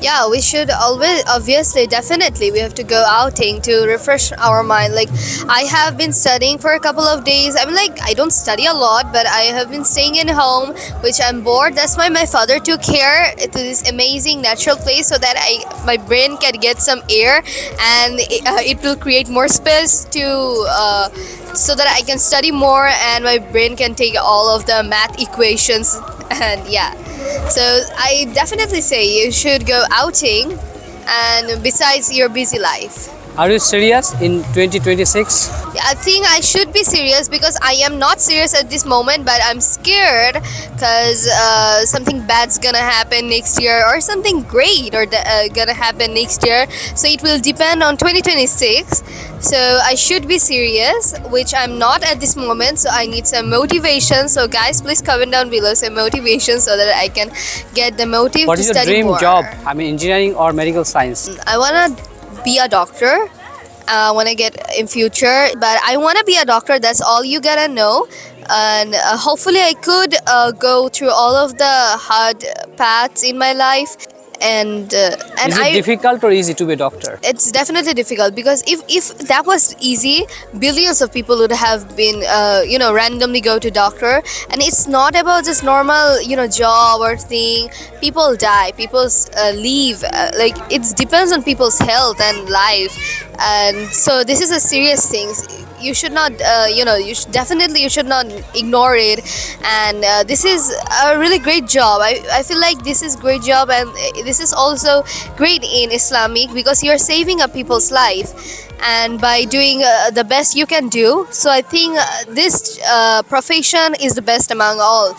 Yeah, we should always, obviously, definitely, we have to go outing to refresh our mind. Like, I have been studying for a couple of days. I mean, like, I don't study a lot, but I have been staying in home, which I'm bored. That's why my father took here to this amazing natural place so that my brain can get some air, and it will create more space to. So that I can study more and my brain can take all of the math equations, and yeah. So I definitely say you should go outing, and besides your busy life. Are you serious in 2026? Yeah, I think I should be serious because I am not serious at this moment, but I'm scared because something bad's gonna happen next year, or something great or gonna happen next year. So it will depend on 2026. So I should be serious, which I'm not at this moment. So I need some motivation. So guys, please comment down below some motivation so that I can get the motive What to is your study dream more. job? I mean, engineering or medical science? I wanna be a doctor. When I get in future, but I want to be a doctor. That's all you gotta know, and hopefully I could go through all of the hard paths in my life, and Is it difficult or easy to be a doctor? it's definitely difficult because if that was easy, billions of people would have been randomly go to doctor, and it's not about just normal job or thing. People die, people leave, like it depends on people's health and life, and so this is a serious thing. You should not you should not ignore it, and this is a really great job. I feel like this is great job, and this is also great in Islamic because you're saving a people's life, and by doing the best you can do. So I think this profession is the best among all.